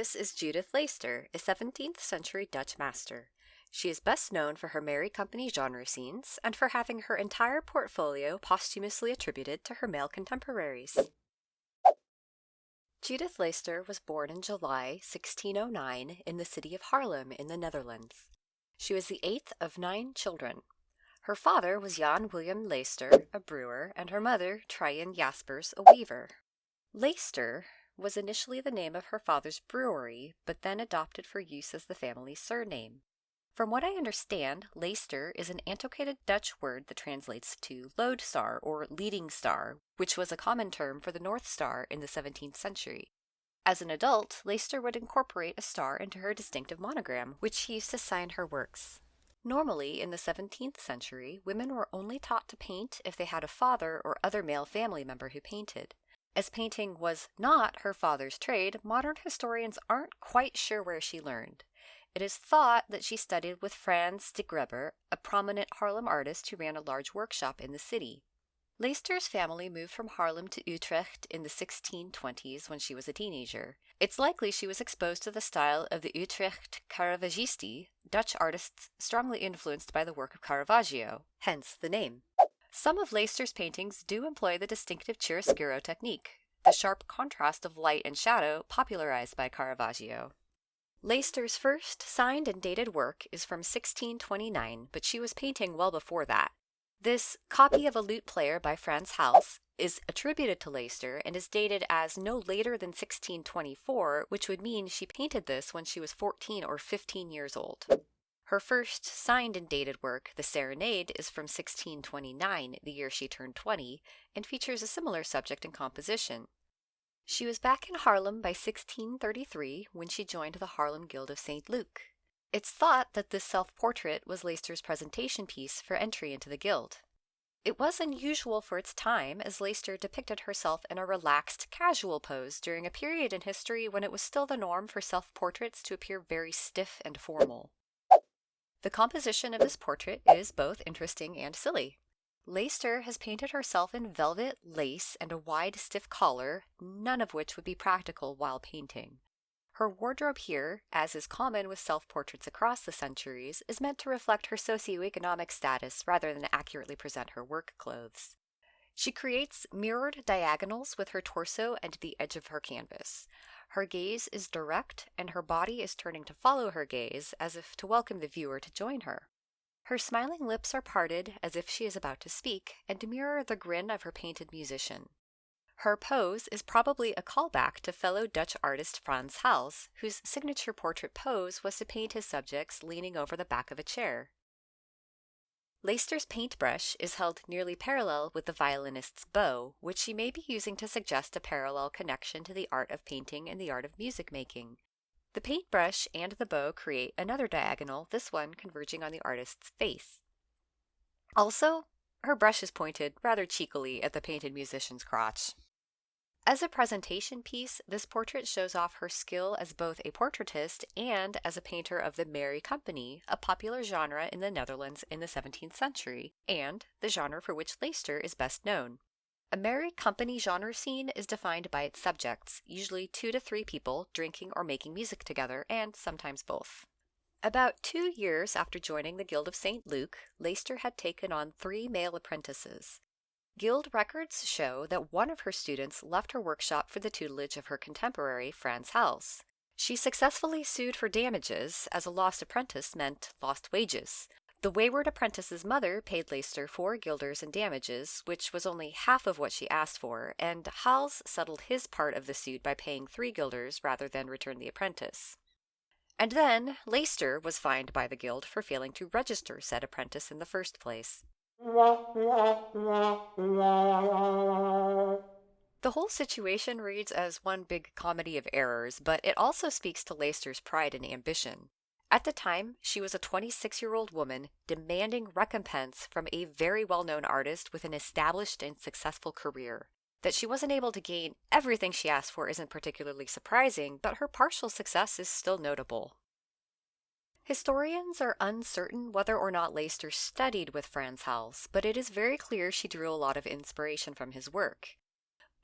This is Judith Leyster, a 17th century Dutch master. She is best known for her merry company genre scenes and for having her entire portfolio posthumously attributed to her male contemporaries. Judith Leyster was born in July 1609 in the city of Haarlem in the Netherlands. She was the eighth of 9 children. Her father was Jan William Leyster, a brewer, and her mother, Tryon Jaspers, a weaver. Leyster was initially the name of her father's brewery, but then adopted for use as the family's surname. From what I understand, Leyster is an antiquated Dutch word that translates to lodestar or leading star, which was a common term for the North Star in the 17th century. As an adult, Leyster would incorporate a star into her distinctive monogram, which she used to sign her works. Normally, in the 17th century, women were only taught to paint if they had a father or other male family member who painted. As painting was not her father's trade, modern historians aren't quite sure where she learned. It is thought that she studied with Frans de Grebber, a prominent Haarlem artist who ran a large workshop in the city. Leyster's family moved from Haarlem to Utrecht in the 1620s when she was a teenager. It's likely she was exposed to the style of the Utrecht Caravaggisti, Dutch artists strongly influenced by the work of Caravaggio, hence the name. Some of Leyster's paintings do employ the distinctive chiaroscuro technique, the sharp contrast of light and shadow popularized by Caravaggio. Leyster's first signed and dated work is from 1629, but she was painting well before that. This Copy of a Lute Player by Frans Hals is attributed to Leyster and is dated as no later than 1624, which would mean she painted this when she was 14 or 15 years old. Her first signed and dated work, The Serenade, is from 1629, the year she turned 20, and features a similar subject and composition. She was back in Haarlem by 1633 when she joined the Haarlem Guild of St. Luke. It's thought that this self-portrait was Leyster's presentation piece for entry into the guild. It was unusual for its time, as Leyster depicted herself in a relaxed, casual pose during a period in history when it was still the norm for self-portraits to appear very stiff and formal. The composition of this portrait is both interesting and silly. Leyster has painted herself in velvet, lace, and a wide, stiff collar, none of which would be practical while painting. Her wardrobe here, as is common with self-portraits across the centuries, is meant to reflect her socioeconomic status rather than accurately present her work clothes. She creates mirrored diagonals with her torso and the edge of her canvas. Her gaze is direct, and her body is turning to follow her gaze, as if to welcome the viewer to join her. Her smiling lips are parted, as if she is about to speak, and mirror the grin of her painted musician. Her pose is probably a callback to fellow Dutch artist Frans Hals, whose signature portrait pose was to paint his subjects leaning over the back of a chair. Leyster's paintbrush is held nearly parallel with the violinist's bow, which she may be using to suggest a parallel connection to the art of painting and the art of music making. The paintbrush and the bow create another diagonal, this one converging on the artist's face. Also, her brush is pointed rather cheekily at the painted musician's crotch. As a presentation piece, this portrait shows off her skill as both a portraitist and as a painter of the merry company, a popular genre in the Netherlands in the 17th century, and the genre for which Leyster is best known. A merry company genre scene is defined by its subjects, usually 2 to 3 people drinking or making music together, and sometimes both. About 2 years after joining the Guild of St. Luke, Leyster had taken on 3 male apprentices. Guild records show that one of her students left her workshop for the tutelage of her contemporary, Frans Hals. She successfully sued for damages, as a lost apprentice meant lost wages. The wayward apprentice's mother paid Leyster 4 guilders in damages, which was only half of what she asked for, and Hals settled his part of the suit by paying 3 guilders rather than return the apprentice. And then, Leyster was fined by the guild for failing to register said apprentice in the first place. The whole situation reads as one big comedy of errors, but it also speaks to Leyster's pride and ambition. At the time, she was a 26-year-old woman demanding recompense from a very well-known artist with an established and successful career. That she wasn't able to gain everything she asked for isn't particularly surprising, but her partial success is still notable. Historians are uncertain whether or not Leyster studied with Frans Hals, but it is very clear she drew a lot of inspiration from his work.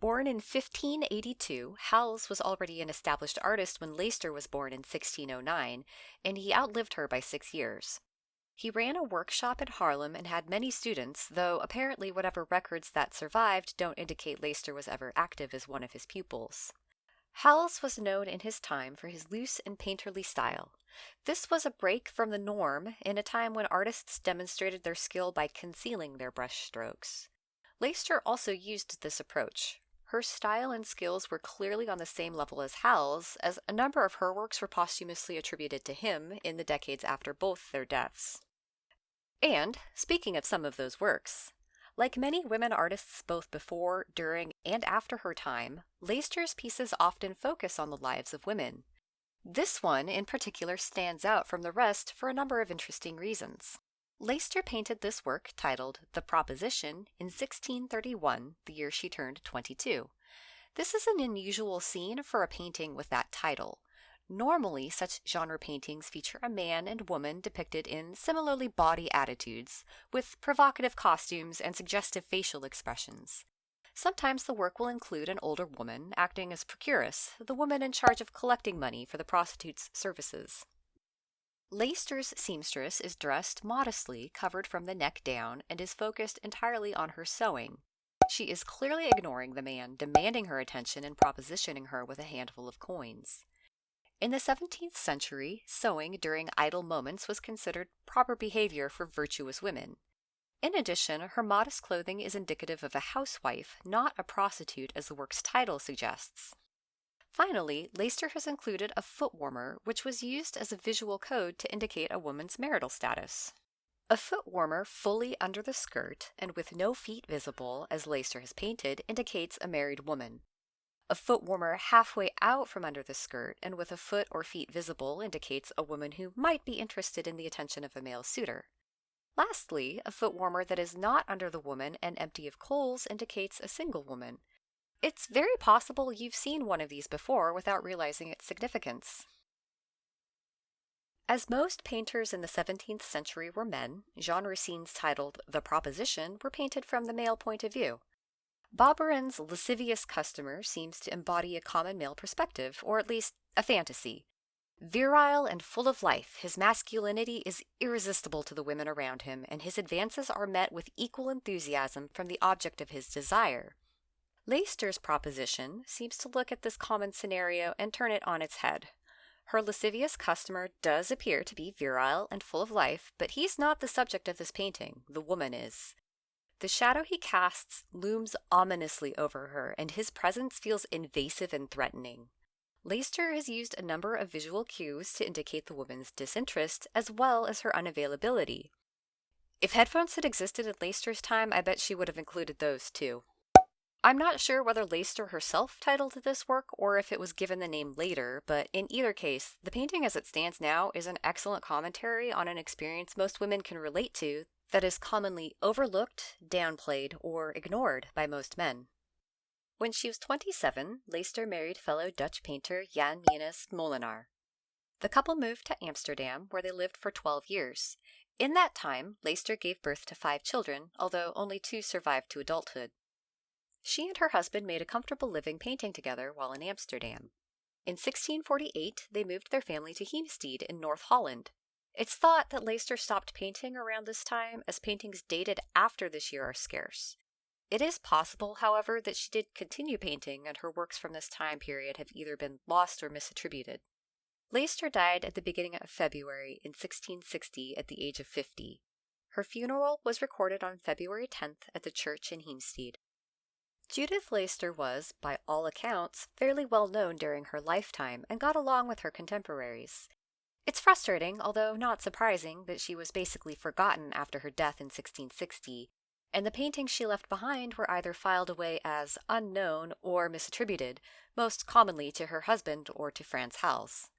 Born in 1582, Howells was already an established artist when Leyster was born in 1609, and he outlived her by 6 years. He ran a workshop in Harlem and had many students, though apparently whatever records that survived don't indicate Leyster was ever active as one of his pupils. Howells was known in his time for his loose and painterly style. This was a break from the norm in a time when artists demonstrated their skill by concealing their brushstrokes. Leyster also used this approach. Her style and skills were clearly on the same level as Howells, as a number of her works were posthumously attributed to him in the decades after both their deaths. And, speaking of some of those works, like many women artists both before, during, and after her time, Leyster's pieces often focus on the lives of women. This one in particular stands out from the rest for a number of interesting reasons. Leyster painted this work, titled The Proposition, in 1631, the year she turned 22. This is an unusual scene for a painting with that title. Normally, such genre paintings feature a man and woman depicted in similarly bawdy attitudes, with provocative costumes and suggestive facial expressions. Sometimes the work will include an older woman acting as procuress, the woman in charge of collecting money for the prostitute's services. Leyster's seamstress is dressed modestly, covered from the neck down, and is focused entirely on her sewing. She is clearly ignoring the man demanding her attention and propositioning her with a handful of coins. In the 17th century, sewing during idle moments was considered proper behavior for virtuous women. In addition, her modest clothing is indicative of a housewife, not a prostitute as the work's title suggests. Finally, Leyster has included a foot warmer, which was used as a visual code to indicate a woman's marital status. A foot warmer fully under the skirt and with no feet visible, as Leyster has painted, indicates a married woman. A foot warmer halfway out from under the skirt and with a foot or feet visible indicates a woman who might be interested in the attention of a male suitor. Lastly, a foot warmer that is not under the woman and empty of coals indicates a single woman. It's very possible you've seen one of these before without realizing its significance. As most painters in the 17th century were men, genre scenes titled The Proposition were painted from the male point of view. Bauburin's lascivious customer seems to embody a common male perspective, or at least a fantasy. Virile and full of life, his masculinity is irresistible to the women around him, and his advances are met with equal enthusiasm from the object of his desire. Leyster's Proposition seems to look at this common scenario and turn it on its head. Her lascivious customer does appear to be virile and full of life, but he's not the subject of this painting, the woman is. The shadow he casts looms ominously over her, and his presence feels invasive and threatening. Leyster has used a number of visual cues to indicate the woman's disinterest, as well as her unavailability. If headphones had existed in Leyster's time, I bet she would have included those too. I'm not sure whether Leyster herself titled this work or if it was given the name later, but in either case, the painting as it stands now is an excellent commentary on an experience most women can relate to that is commonly overlooked, downplayed, or ignored by most men. When she was 27, Leyster married fellow Dutch painter Jan Janus Molenaar. The couple moved to Amsterdam, where they lived for 12 years. In that time, Leyster gave birth to 5 children, although only 2 survived to adulthood. She and her husband made a comfortable living painting together while in Amsterdam. In 1648, they moved their family to Heemstede in North Holland. It's thought that Leyster stopped painting around this time, as paintings dated after this year are scarce. It is possible, however, that she did continue painting, and her works from this time period have either been lost or misattributed. Leyster died at the beginning of February in 1660 at the age of 50. Her funeral was recorded on February 10th at the church in Heemstede. Judith Leyster was, by all accounts, fairly well known during her lifetime and got along with her contemporaries. It's frustrating, although not surprising, that she was basically forgotten after her death in 1660, and the paintings she left behind were either filed away as unknown or misattributed, most commonly to her husband or to Frans Hals.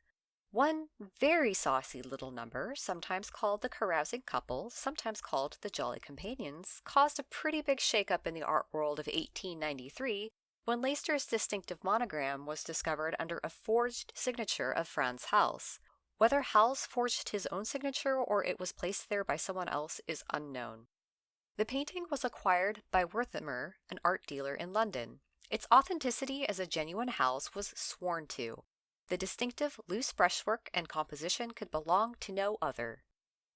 One very saucy little number, sometimes called the Carousing Couple, sometimes called the Jolly Companions, caused a pretty big shake-up in the art world of 1893 when Leyster's distinctive monogram was discovered under a forged signature of Frans Hals. Whether Hals forged his own signature or it was placed there by someone else is unknown. The painting was acquired by Werthemer, an art dealer in London. Its authenticity as a genuine house was sworn to. The distinctive loose brushwork and composition could belong to no other.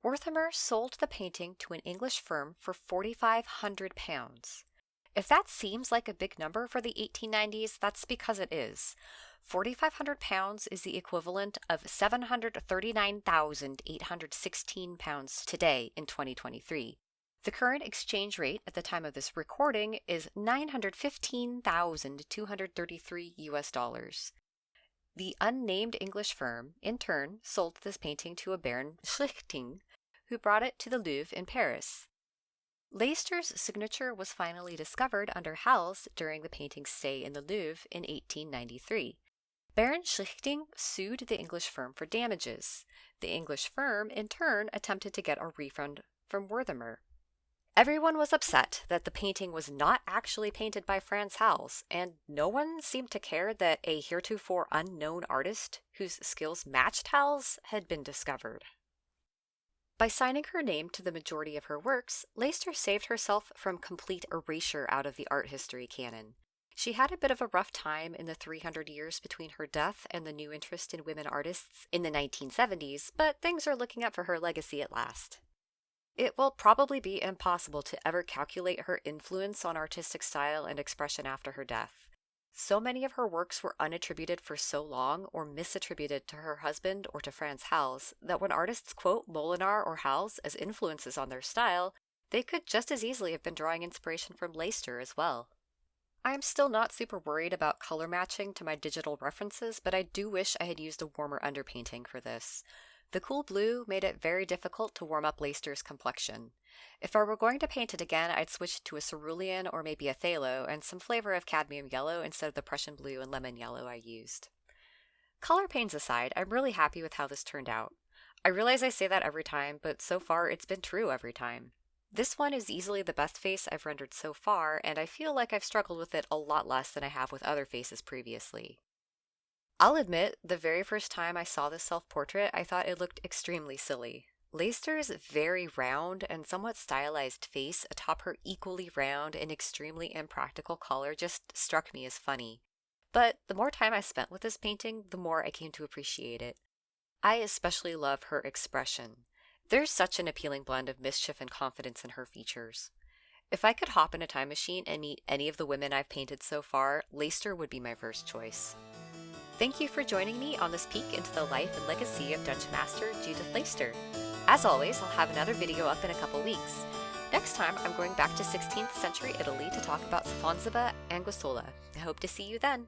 Wertheimer sold the painting to an English firm for £4,500. If that seems like a big number for the 1890s, that's because it is. £4,500 is the equivalent of £739,816 today in 2023. The current exchange rate at the time of this recording is $915,233 US. The unnamed English firm, in turn, sold this painting to a Baron Schlichting, who brought it to the Louvre in Paris. Leister's signature was finally discovered under Hals during the painting's stay in the Louvre in 1893. Baron Schlichting sued the English firm for damages. The English firm, in turn, attempted to get a refund from Wertheimer. Everyone was upset that the painting was not actually painted by Frans Hals, and no one seemed to care that a heretofore unknown artist whose skills matched Hals had been discovered. By signing her name to the majority of her works, Leyster saved herself from complete erasure out of the art history canon. She had a bit of a rough time in the 300 years between her death and the new interest in women artists in the 1970s, but things are looking up for her legacy at last. It will probably be impossible to ever calculate her influence on artistic style and expression after her death. So many of her works were unattributed for so long or misattributed to her husband or to Frans Hals that when artists quote Molenaar or Hals as influences on their style, they could just as easily have been drawing inspiration from Leyster as well. I am still not super worried about color matching to my digital references, but I do wish I had used a warmer underpainting for this. The cool blue made it very difficult to warm up Leyster's complexion. If I were going to paint it again, I'd switch to a cerulean or maybe a phthalo and some flavor of cadmium yellow instead of the Prussian blue and lemon yellow I used. Color pains aside, I'm really happy with how this turned out. I realize I say that every time, but so far it's been true every time. This one is easily the best face I've rendered so far, and I feel like I've struggled with it a lot less than I have with other faces previously. I'll admit, the very first time I saw this self-portrait, I thought it looked extremely silly. Leyster's very round and somewhat stylized face atop her equally round and extremely impractical collar just struck me as funny. But the more time I spent with this painting, the more I came to appreciate it. I especially love her expression. There's such an appealing blend of mischief and confidence in her features. If I could hop in a time machine and meet any of the women I've painted so far, Leyster would be my first choice. Thank you for joining me on this peek into the life and legacy of Dutch master Judith Leyster. As always, I'll have another video up in a couple weeks. Next time, I'm going back to 16th century Italy to talk about Sfonzaba and Guassola. I hope to see you then.